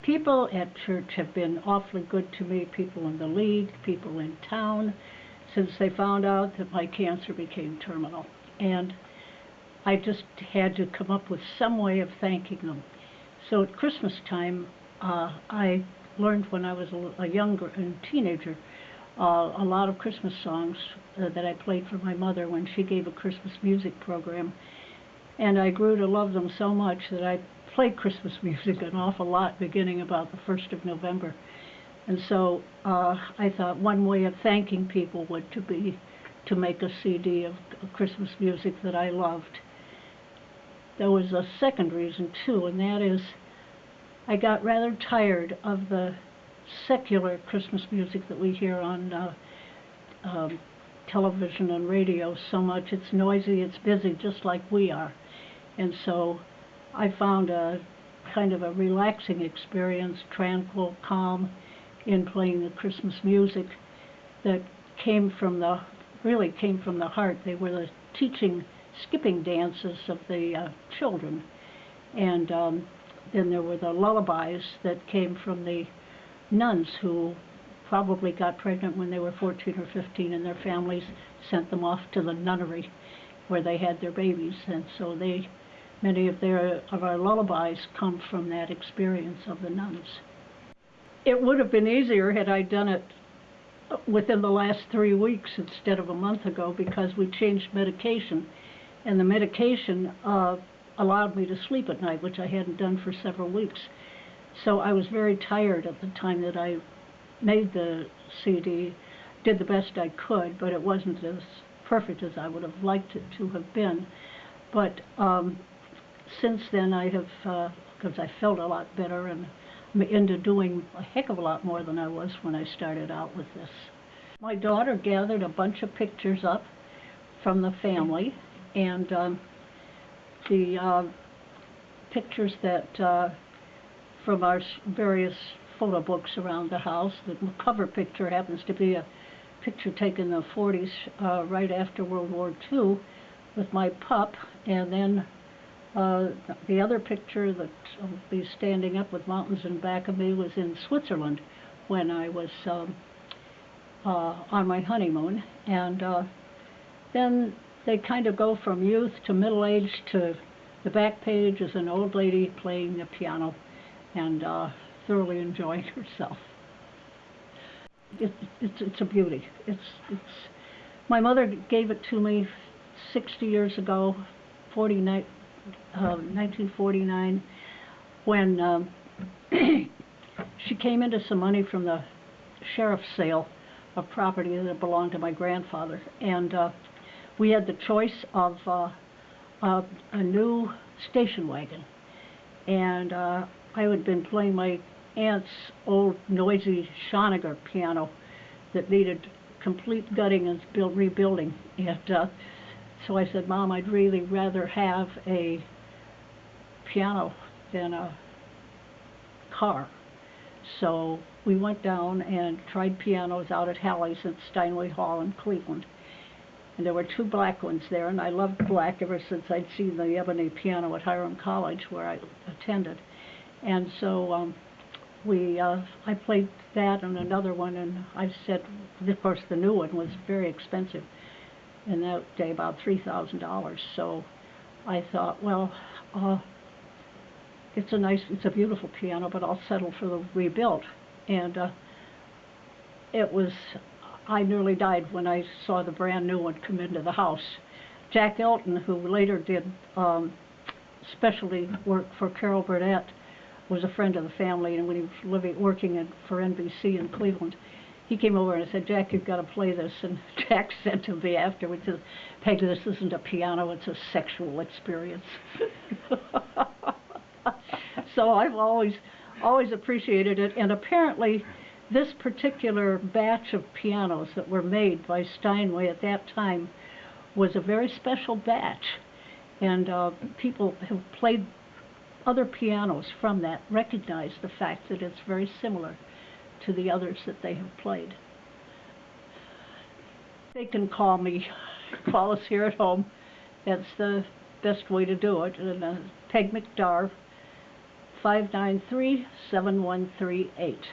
People at church have been awfully good to me, people in the league, people in town, since they found out that my cancer became terminal. And I just had to come up with some way of thanking them. So at Christmas time, I learned when I was a younger teenager a lot of Christmas songs that I played for my mother when she gave a Christmas music program. And I grew to love them so much that I played Christmas music an awful lot beginning about the 1st of November. And so I thought one way of thanking people would be to make a CD of Christmas music that I loved. There was a second reason too, and that is I got rather tired of the secular Christmas music that we hear on television and radio so much. It's noisy, it's busy, just like we are. And so I found a kind of a relaxing experience, tranquil, calm, in playing the Christmas music that really came from the heart. They were the skipping dances of the children. And then there were the lullabies that came from the nuns who probably got pregnant when they were 14 or 15, and their families sent them off to the nunnery where they had their babies. And so many of our lullabies come from that experience of the nuns. It would have been easier had I done it within the last 3 weeks instead of a month ago, because we changed medication, and the medication allowed me to sleep at night, which I hadn't done for several weeks. So I was very tired at the time that I made the CD, did the best I could, but it wasn't as perfect as I would have liked it to have been. But since then I have, because I felt a lot better, and I'm into doing a heck of a lot more than I was when I started out with this. My daughter gathered a bunch of pictures up from the family, and the pictures that from our various photo books around the house. The cover picture happens to be a picture taken in the 40s, right after World War II, with my pup, and then the other picture that will be standing up with mountains in back of me was in Switzerland when I was on my honeymoon. And then they kind of go from youth to middle age to the back page is an old lady playing the piano and thoroughly enjoying herself. It's a beauty. My mother gave it to me 60 years ago, 1949, when she came into some money from the sheriff's sale of property that belonged to my grandfather, and we had the choice of a new station wagon, and I had been playing my aunt's old noisy Schoeniger piano that needed complete gutting and rebuilding, and so I said, Mom, I'd really rather have a piano than a car. So we went down and tried pianos out at Halley's at Steinway Hall in Cleveland. And there were 2 black ones there, and I loved black ever since I'd seen the ebony piano at Hiram College, where I attended. And so I played that and another one, and I said, of course, the new one was very expensive. In that day, about $3,000. So I thought, well, it's a beautiful piano, but I'll settle for the rebuilt. And I nearly died when I saw the brand new one come into the house. Jack Elton, who later did specialty work for Carol Burnett, was a friend of the family, and when he was working for NBC in Cleveland, he came over and said, Jack, you've got to play this. And Jack said to me afterwards, Peg, this isn't a piano, it's a sexual experience. So I've always appreciated it. And apparently this particular batch of pianos that were made by Steinway at that time was a very special batch. And people who played other pianos from that recognize the fact that it's very similar to the others that they have played. They can call us here at home. That's the best way to do it. And Peg McDargh, 593-7138.